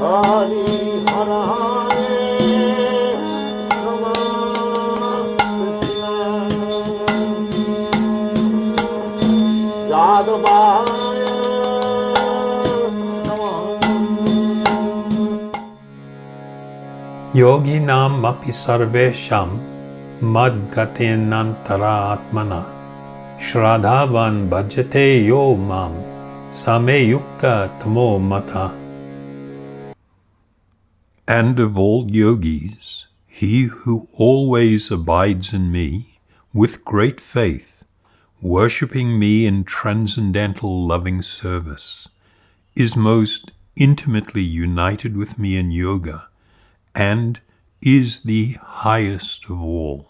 Hari Hara Rama Krishna Yadavaya Yoginam api sarvesham mad gatenantara atmana shradhavan bhajate yo mam same yukta tamo mata. And of all yogis, he who always abides in me with great faith, worshipping me in transcendental loving service, is most intimately united with me in yoga, and is the highest of all.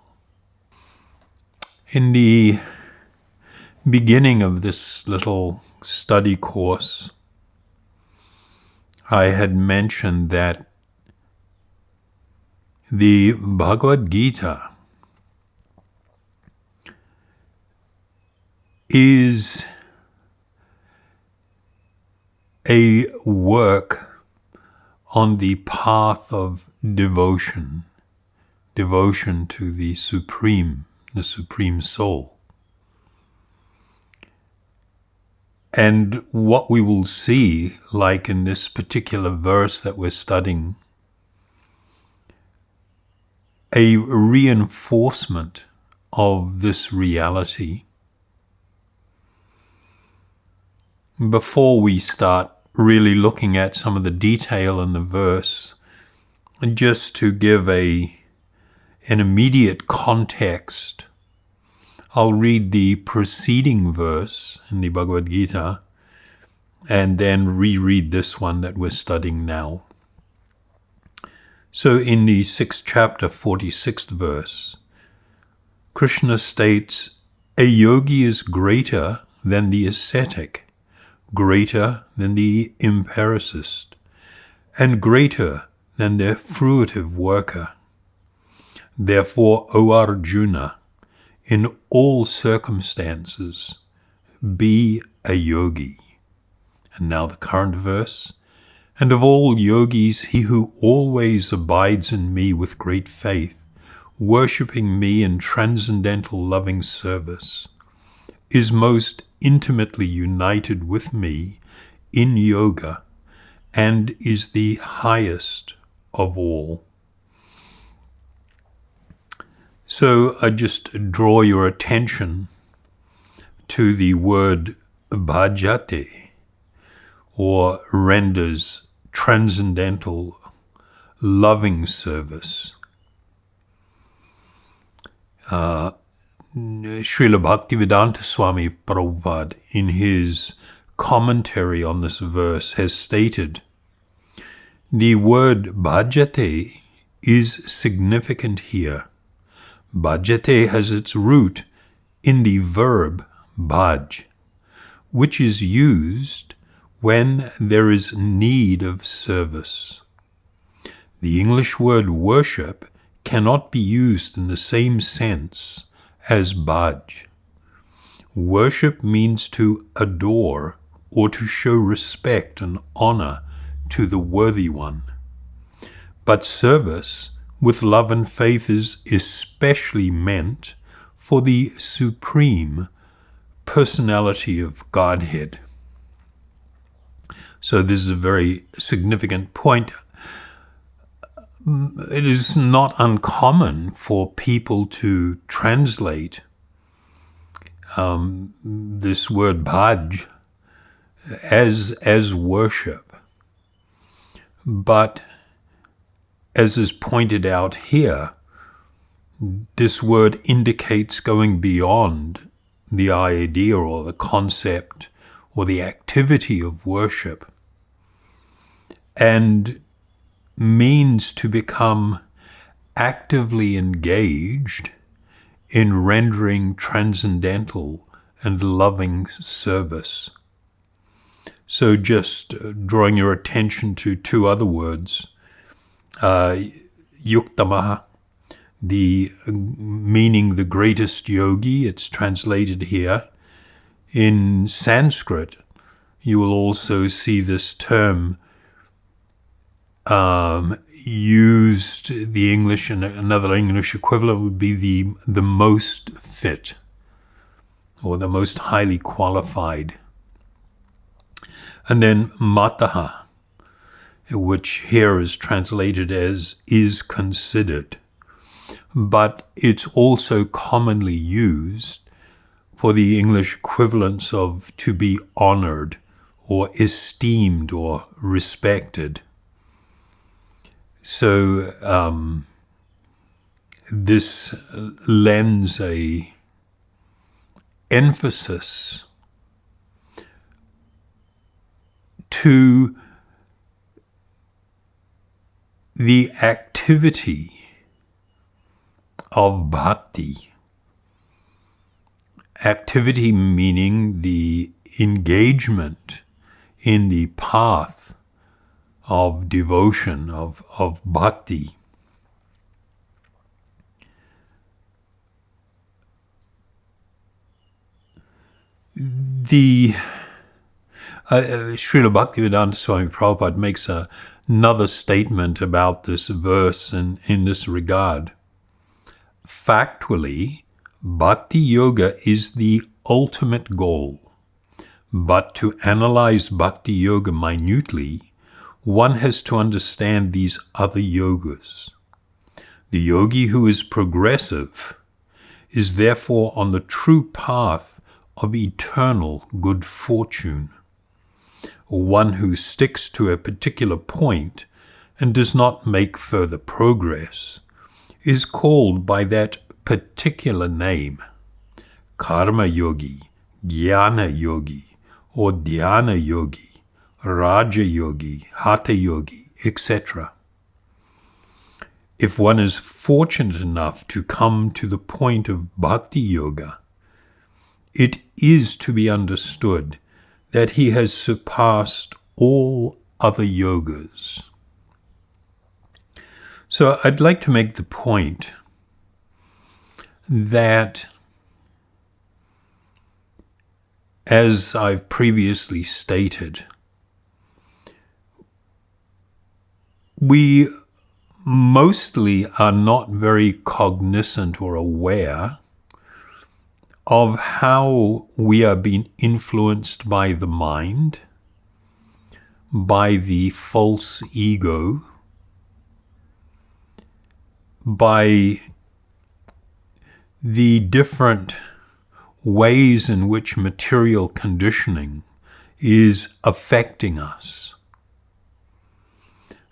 In the beginning of this little study course, I had mentioned that the Bhagavad Gita is a work on the path of devotion to the Supreme Soul. And what we will see, like in this particular verse that we're studying, a reinforcement of this reality. Before we start really looking at some of the detail in the verse, just to give an immediate context, I'll read the preceding verse in the Bhagavad Gita and then reread this one that we're studying now. So in the 6th chapter, 46th verse, Krishna states, "A yogi is greater than the ascetic, greater than the empiricist, and greater than the fruitive worker. Therefore, O Arjuna, in all circumstances, be a yogi." And now the current verse, "And of all yogis, he who always abides in me with great faith, worshipping me in transcendental loving service, is most intimately united with me in yoga, and is the highest of all." So I just draw your attention to the word bhajate, or renders transcendental loving service. Srila Bhaktivedanta Swami Prabhupada, in his commentary on this verse, has stated, the word bhajate is significant here. Bhajate has its root in the verb bhaj, which is used when there is need of service. The English word worship cannot be used in the same sense as bhaj. Worship means to adore or to show respect and honor to the worthy one. But service with love and faith is especially meant for the Supreme Personality of Godhead. So this is a very significant point. It is not uncommon for people to translate this word bhaj as worship. But as is pointed out here, this word indicates going beyond the idea or the concept or the activity of worship, and means to become actively engaged in rendering transcendental and loving service. So just drawing your attention to two other words, yuktamaha, the meaning the greatest yogi, it's translated here. In Sanskrit, you will also see this term used the English, and another English equivalent would be the most fit or the most highly qualified. And then mataha, which here is translated as is considered, but it's also commonly used for the English equivalents of to be honored or esteemed or respected. So this lends a emphasis to the activity of bhakti. Activity meaning the engagement in the path of devotion, of bhakti. The Srila Bhaktivedanta Swami Prabhupada makes another statement about this verse in this regard. Factually, Bhakti Yoga is the ultimate goal, but to analyze Bhakti Yoga minutely, one has to understand these other yogas. The yogi who is progressive is therefore on the true path of eternal good fortune. One who sticks to a particular point and does not make further progress is called by that particular name, karma yogi, jnana yogi, or dhyana yogi, raja yogi, hatha yogi, etc. If one is fortunate enough to come to the point of bhakti yoga, it is to be understood that he has surpassed all other yogas. So I'd like to make the point that, as I've previously stated, we mostly are not very cognizant or aware of how we are being influenced by the mind, by the false ego, by the different ways in which material conditioning is affecting us.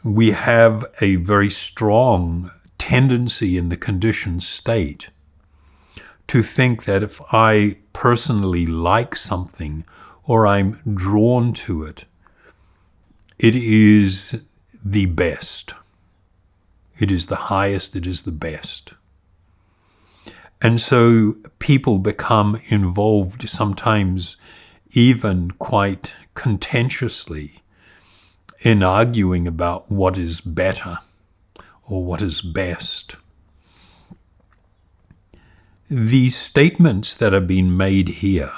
We have a very strong tendency in the conditioned state to think that if I personally like something or I'm drawn to it, it is the best. It is the highest, it is the best. And so people become involved, sometimes even quite contentiously, in arguing about what is better or what is best. These statements that are being made here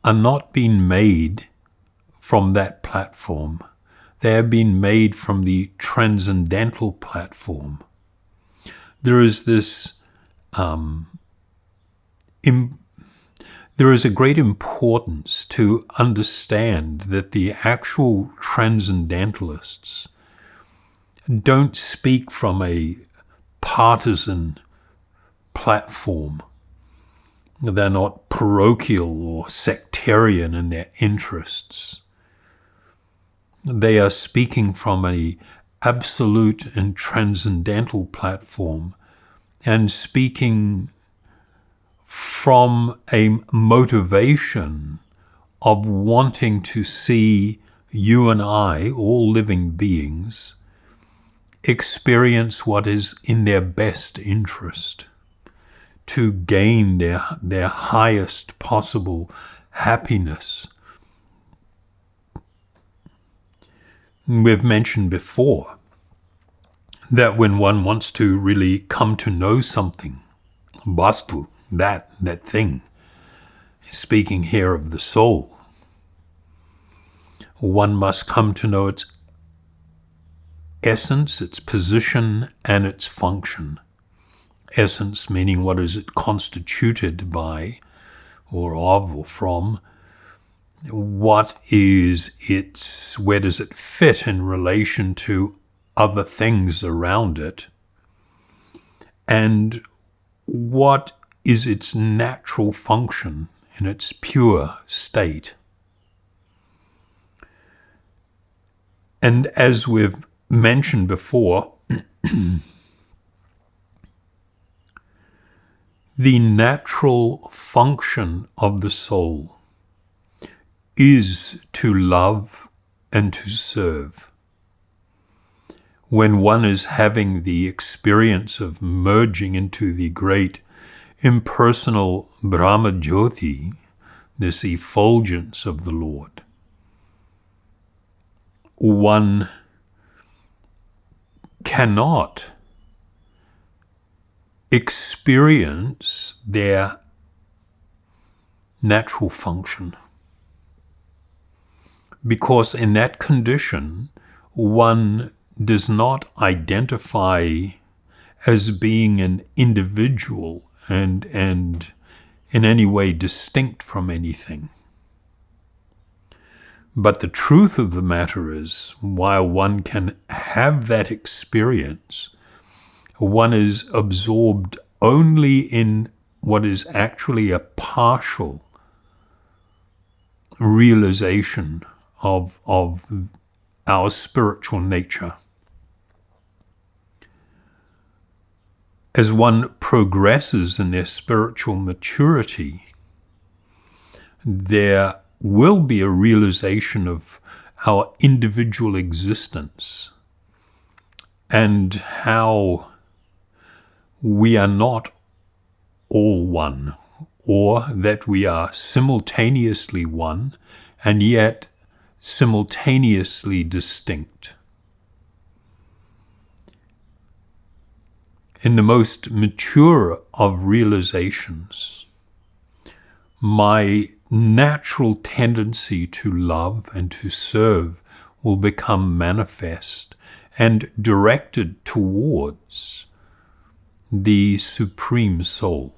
are not being made from that platform. They are being made from the transcendental platform. There is this there is a great importance to understand that the actual transcendentalists don't speak from a partisan platform. They're not parochial or sectarian in their interests. They are speaking from an absolute and transcendental platform, and speaking from a motivation of wanting to see you and I, all living beings, experience what is in their best interest, to gain their highest possible happiness. We've mentioned before that when one wants to really come to know something, vastu, that thing, speaking here of the soul, one must come to know its essence, its position, and its function. Essence meaning what is it constituted by, or of, or from. What is its, where does it fit in relation to other things around it? And what is its natural function in its pure state? And as we've mentioned before, the natural function of the soul is to love and to serve. When one is having the experience of merging into the great impersonal Brahma Jyoti, this effulgence of the Lord, one cannot experience their natural function. Because in that condition, one does not identify as being an individual and in any way distinct from anything. But the truth of the matter is, while one can have that experience, one is absorbed only in what is actually a partial realization of our spiritual nature. As one progresses in their spiritual maturity, there will be a realization of our individual existence and how we are not all one, or that we are simultaneously one and yet simultaneously distinct. In the most mature of realizations, my natural tendency to love and to serve will become manifest and directed towards the Supreme Soul.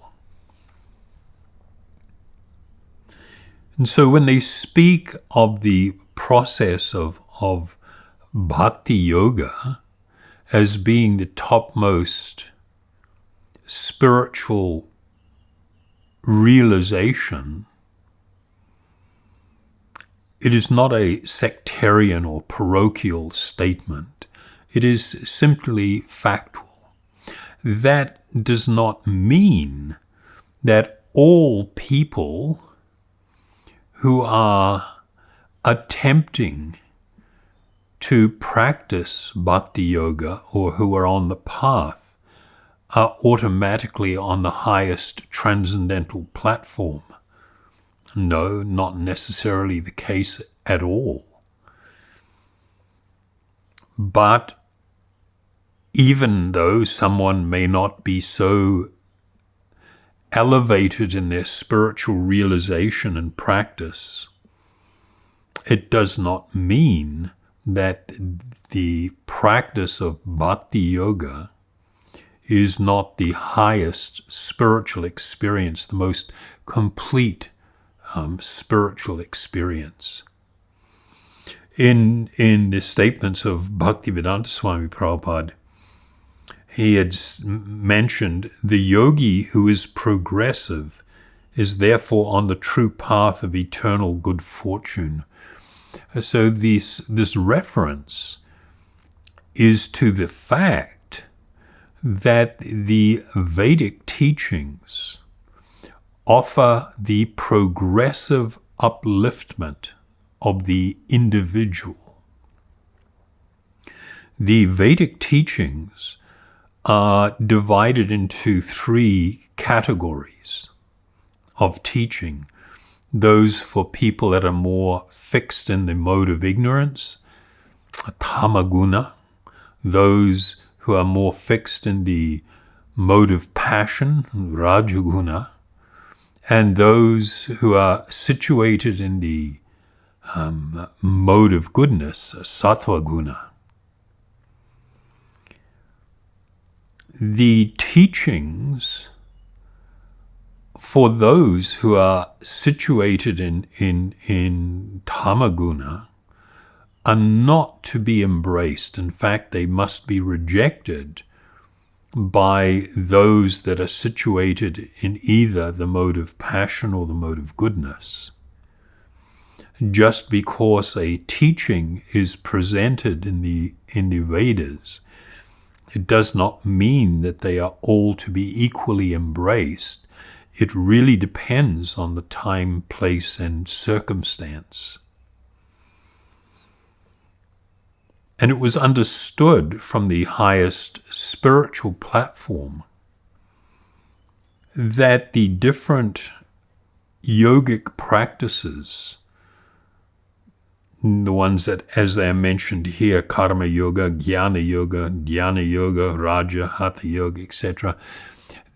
And so when they speak of the process of Bhakti Yoga as being the topmost spiritual realization, it is not a sectarian or parochial statement. It is simply factual. That does not mean that all people who are attempting to practice Bhakti Yoga or who are on the path are automatically on the highest transcendental platform. No, not necessarily the case at all. But even though someone may not be so elevated in their spiritual realization and practice, it does not mean that the practice of Bhakti Yoga is not the highest spiritual experience, the most complete spiritual experience. In the statements of Bhaktivedanta Swami Prabhupada, he had mentioned the yogi who is progressive is therefore on the true path of eternal good fortune. So this reference is to the fact that the Vedic teachings offer the progressive upliftment of the individual. The Vedic teachings are divided into three categories of teaching. Those for people that are more fixed in the mode of ignorance, tamaguna. Those who are more fixed in the mode of passion, rajaguna. And those who are situated in the mode of goodness, sattva guna. the teachings for those who are situated in tamaguna are not to be embraced. In fact, they must be rejected by those that are situated in either the mode of passion or the mode of goodness. Just because a teaching is presented in the Vedas, it does not mean that they are all to be equally embraced. It really depends on the time, place, and circumstance. And it was understood from the highest spiritual platform that the different yogic practices, the ones that, as they are mentioned here, karma yoga, jnana yoga, raja, hatha yoga, etc.,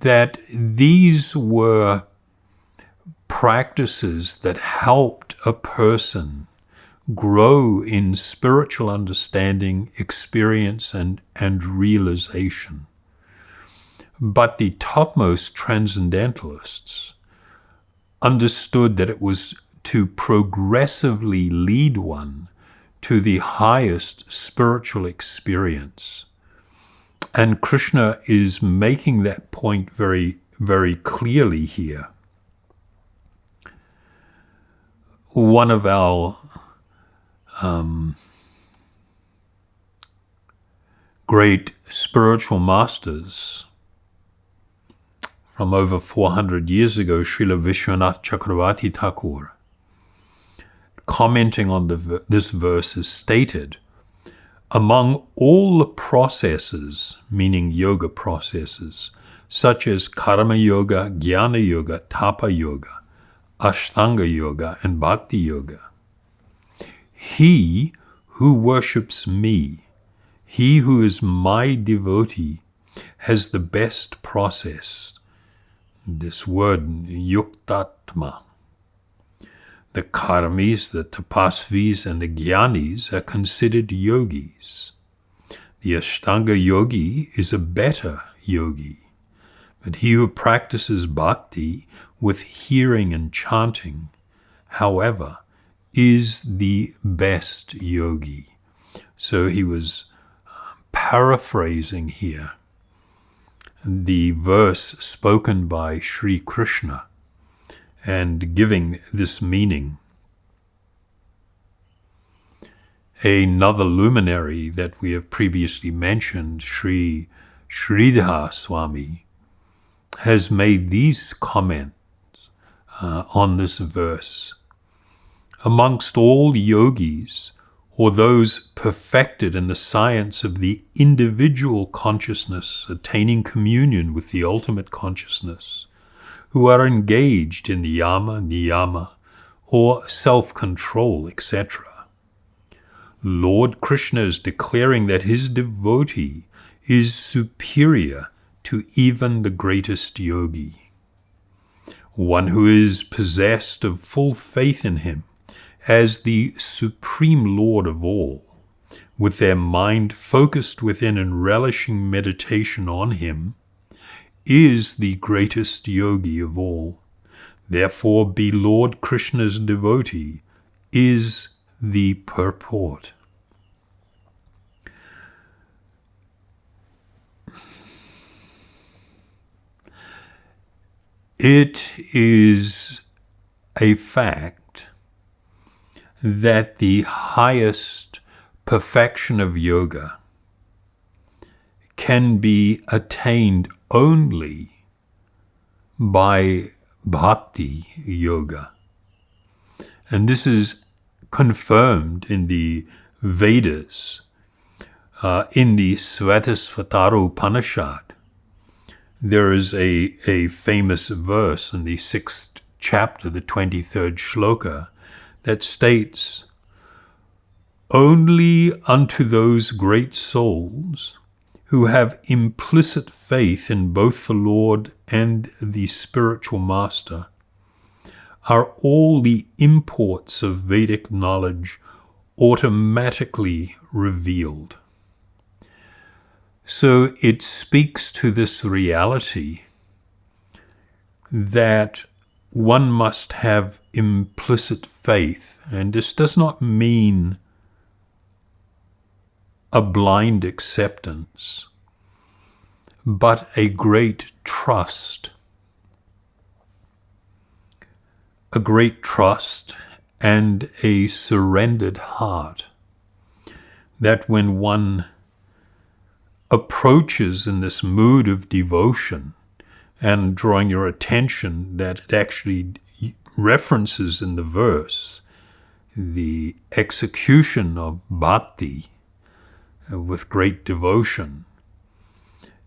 that these were practices that helped a person grow in spiritual understanding, experience, and realization. But the topmost transcendentalists understood that it was to progressively lead one to the highest spiritual experience. And Krishna is making that point very, very clearly here. One of our great spiritual masters from over 400 years ago, Srila Vishwanath Chakravarti Thakur, commenting on this verse, is stated, among all the processes, meaning yoga processes, such as karma yoga, jnana yoga, tapa yoga, ashtanga yoga, and bhakti yoga, he who worships me, he who is my devotee, has the best process. This word, yuktatma. The karmis, the tapasvis, and the jnanis are considered yogis. The ashtanga yogi is a better yogi, but he who practices bhakti with hearing and chanting, however, is the best yogi. So he was paraphrasing here the verse spoken by Sri Krishna and giving this meaning. Another luminary that we have previously mentioned, Sri Sridhar Swami, has made these comments on this verse. Amongst all yogis, or those perfected in the science of the individual consciousness, attaining communion with the ultimate consciousness, who are engaged in yama, niyama, or self-control, etc., Lord Krishna is declaring that his devotee is superior to even the greatest yogi, one who is possessed of full faith in him as the supreme Lord of all, with their mind focused within and relishing meditation on him, is the greatest yogi of all. Therefore, be Lord Krishna's devotee is the purport. It is a fact that the highest perfection of yoga can be attained only by bhakti yoga. And this is confirmed in the Vedas, in the Svetasvatara Upanishad. There is a famous verse in the 6th chapter, the 23rd shloka, that states, "Only unto those great souls who have implicit faith in both the Lord and the spiritual master are all the imports of Vedic knowledge automatically revealed." So it speaks to this reality that one must have implicit faith, and this does not mean a blind acceptance, but a great trust. A great trust and a surrendered heart, that when one approaches in this mood of devotion, and drawing your attention that it actually references in the verse the execution of bhakti with great devotion.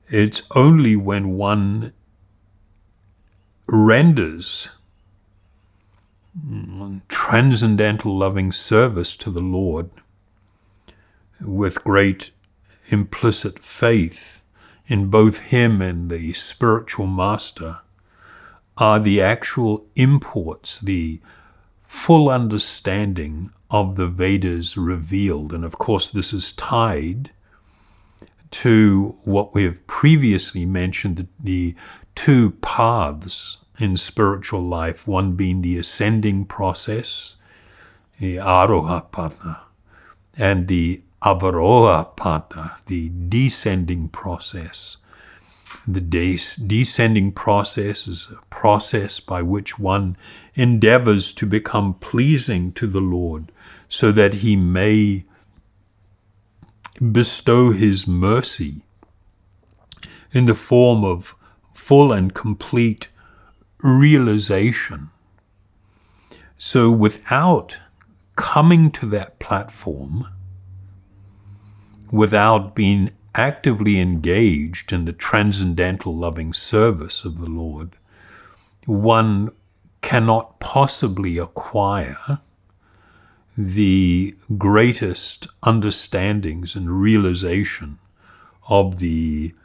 It's only when one renders transcendental loving service to the Lord with great implicit faith in both Him and the spiritual master are the actual imports, the full understanding of the Vedas revealed. And of course, this is tied to what we have previously mentioned, the two paths in spiritual life, one being the ascending process, the Aroha Pada, and the Avaroha Pada, the descending process. The descending process is a process by which one endeavors to become pleasing to the Lord so that He may bestow His mercy in the form of full and complete realization. So without coming to that platform, without being actively engaged in the transcendental loving service of the Lord, one cannot possibly acquire the greatest understandings and realization of the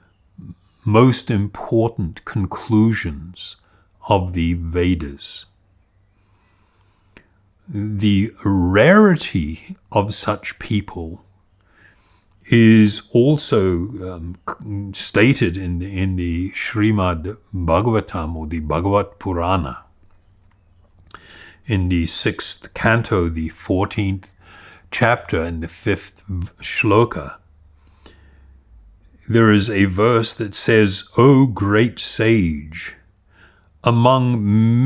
most important conclusions of the Vedas. The rarity of such people is also stated in the Srimad Bhagavatam, or the Bhagavat Purana. In the 6th canto, the 14th chapter, and the 5th shloka, there is a verse that says, "O great sage, among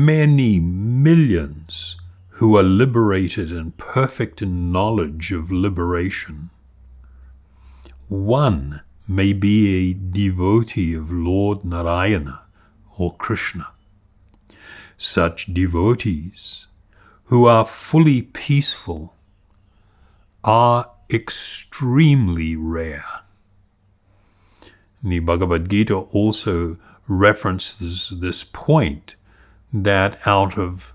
many millions who are liberated and perfect in knowledge of liberation, one may be a devotee of Lord Narayana or Krishna. Such devotees who are fully peaceful are extremely rare." The Bhagavad Gita also references this point, that out of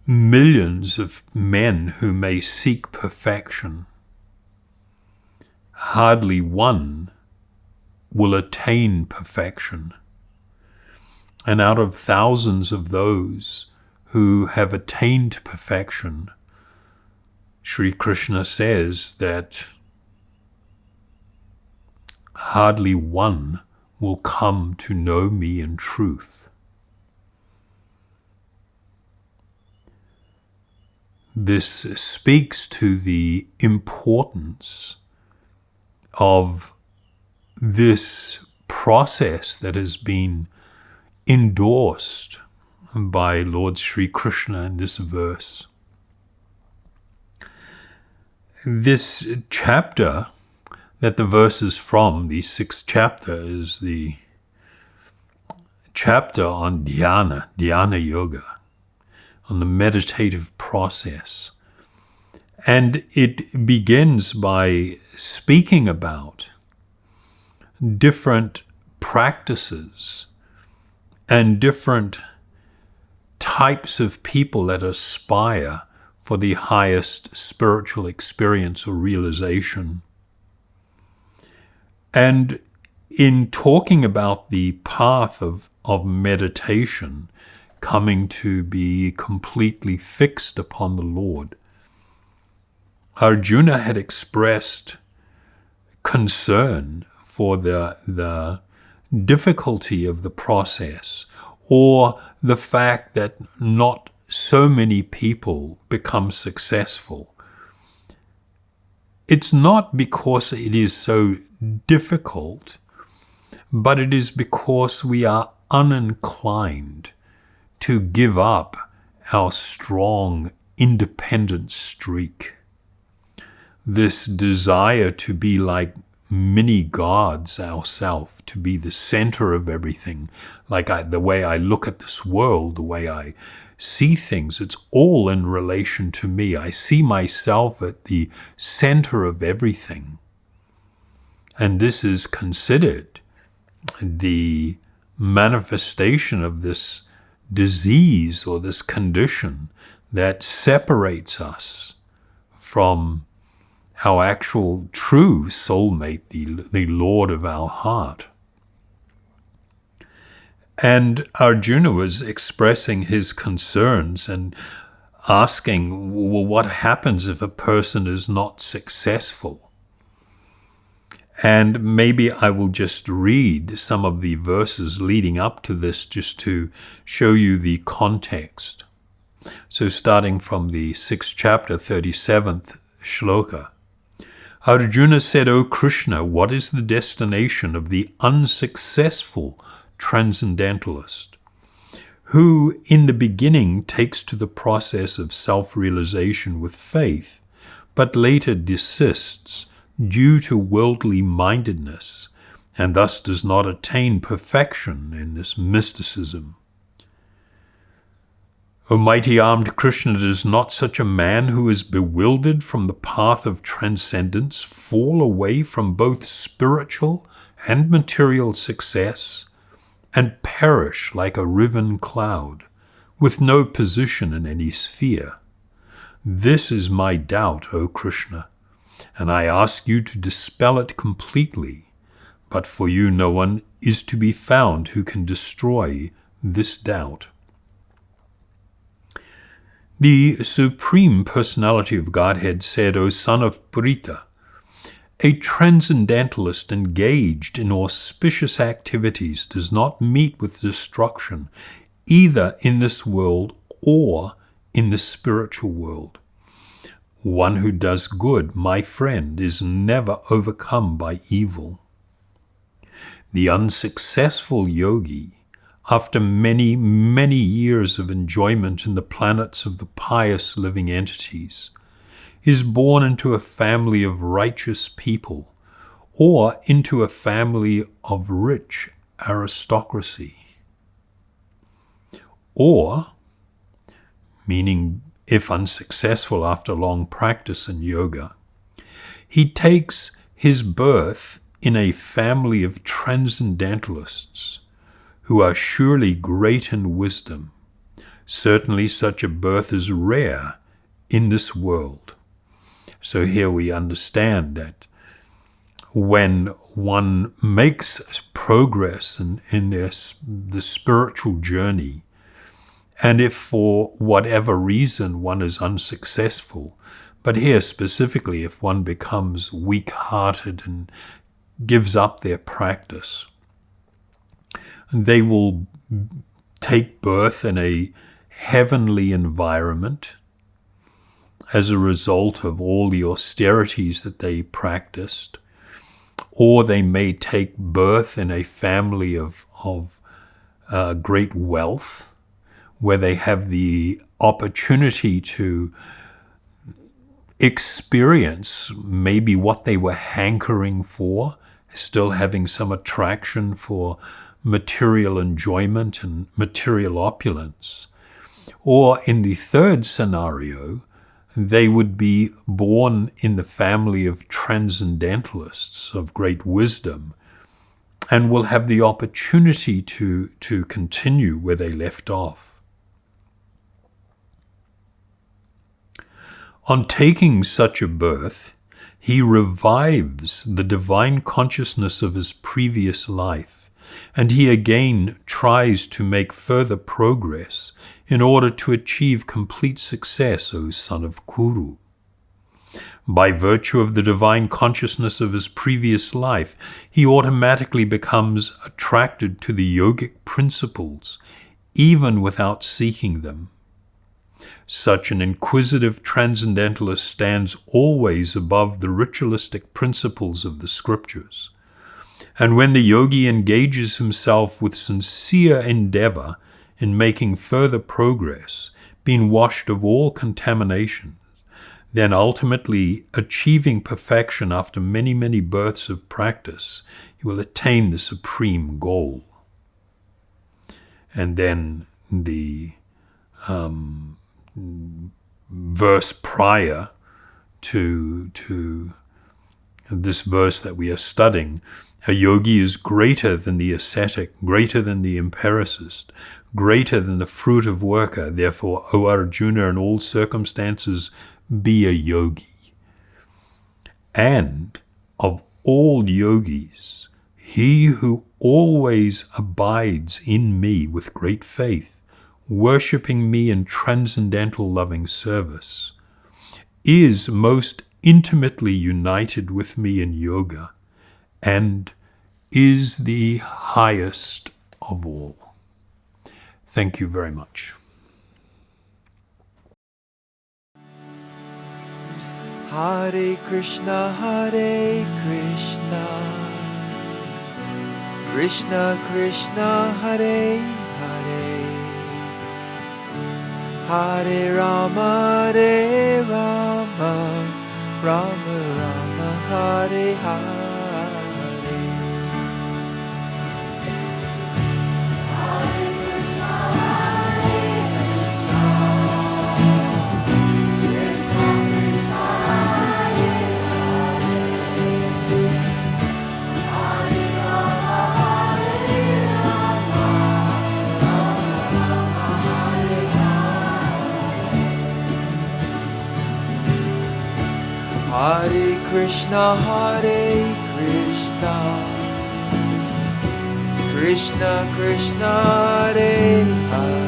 millions of men who may seek perfection, hardly one will attain perfection. And out of thousands of those who have attained perfection, Sri Krishna says that hardly one will come to know me in truth. This speaks to the importance of this process that has been endorsed by Lord Sri Krishna in this verse. This chapter that the verse is from, the 6th chapter, is the chapter on dhyana yoga, on the meditative process. And it begins by speaking about different practices and different types of people that aspire for the highest spiritual experience or realization. And in talking about the path of meditation, coming to be completely fixed upon the Lord, Arjuna had expressed concern for the difficulty of the process, or the fact that not so many people become successful. It's not because it is so difficult, but it is because we are uninclined to give up our strong, independent streak. This desire to be like mini gods ourselves, to be the center of everything, the way I look at this world, the way I see things, it's all in relation to me. I see myself at the center of everything. And this is considered the manifestation of this disease or this condition that separates us from our actual true soulmate, the Lord of our heart. And Arjuna was expressing his concerns and asking, well, what happens if a person is not successful? And maybe I will just read some of the verses leading up to this just to show you the context. So starting from the 6th chapter, 37th shloka. Arjuna said, O Krishna, what is the destination of the unsuccessful transcendentalist, who in the beginning takes to the process of self-realization with faith, but later desists due to worldly mindedness, and thus does not attain perfection in this mysticism? O mighty-armed Krishna, does not such a man who is bewildered from the path of transcendence fall away from both spiritual and material success, and perish like a riven cloud, with no position in any sphere? This is my doubt, O Krishna, and I ask you to dispel it completely, but for you no one is to be found who can destroy this doubt. The Supreme Personality of Godhead said, O son of Pritha, a transcendentalist engaged in auspicious activities does not meet with destruction either in this world or in the spiritual world. One who does good, my friend, is never overcome by evil. The unsuccessful yogi, after many, many years of enjoyment in the planets of the pious living entities, is born into a family of righteous people or into a family of rich aristocracy. Or, meaning if unsuccessful after long practice in yoga, he takes his birth in a family of transcendentalists who are surely great in wisdom. Certainly such a birth is rare in this world. So here we understand that when one makes progress in the spiritual journey, and if for whatever reason one is unsuccessful, but here specifically if one becomes weak-hearted and gives up their practice, they will take birth in a heavenly environment as a result of all the austerities that they practiced, or they may take birth in a family of great wealth, where they have the opportunity to experience maybe what they were hankering for, still having some attraction for material enjoyment and material opulence. Or in the third scenario, they would be born in the family of transcendentalists of great wisdom and will have the opportunity to continue where they left off. On taking such a birth, he revives the divine consciousness of his previous life, and he again tries to make further progress in order to achieve complete success, O son of Kuru. By virtue of the divine consciousness of his previous life, he automatically becomes attracted to the yogic principles, even without seeking them. Such an inquisitive transcendentalist stands always above the ritualistic principles of the scriptures. And when the yogi engages himself with sincere endeavor in making further progress, being washed of all contaminations, then ultimately achieving perfection after many, many births of practice, he will attain the supreme goal. And then the verse prior to this verse that we are studying, a yogi is greater than the ascetic, greater than the empiricist, greater than the fruit of worker. Therefore, O Arjuna, in all circumstances, be a yogi. And of all yogis, he who always abides in me with great faith, worshipping me in transcendental loving service, is most intimately united with me in yoga, and is the highest of all. Thank you very much. Hare Krishna, Krishna Krishna, Hare Hare, Hare Rama, Rama Rama, Hare Hare. Hare Krishna, Krishna Krishna, Hare Hare,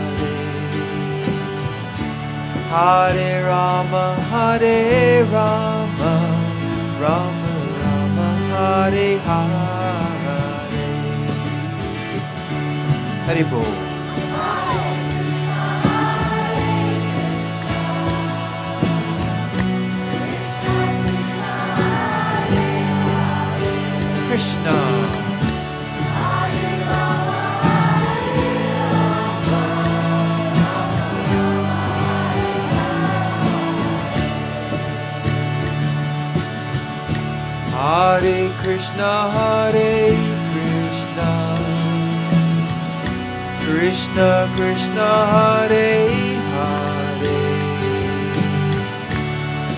Hare Rama, Rama Rama, Hare Hare. Haribol. Krishna. Hare Krishna, Krishna Krishna, Hare Hare,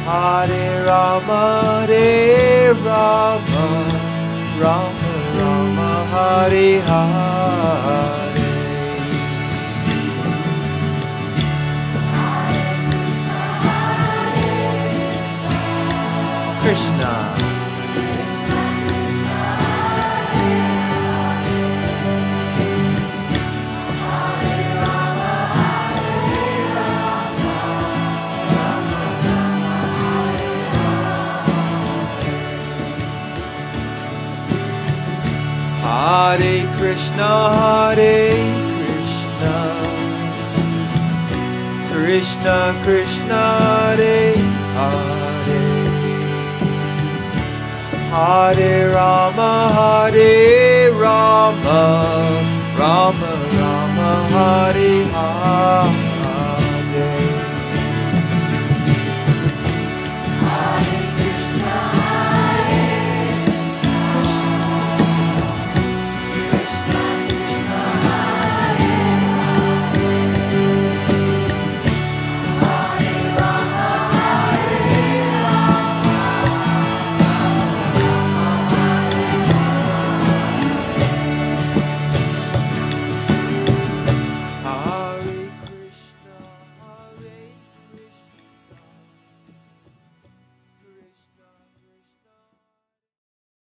Hare Rama, Rama Rama, Hare Hare. Krishna. Hare Krishna, Krishna Krishna, Hare Hare, Hare Rama, Rama Rama, Hare Hare.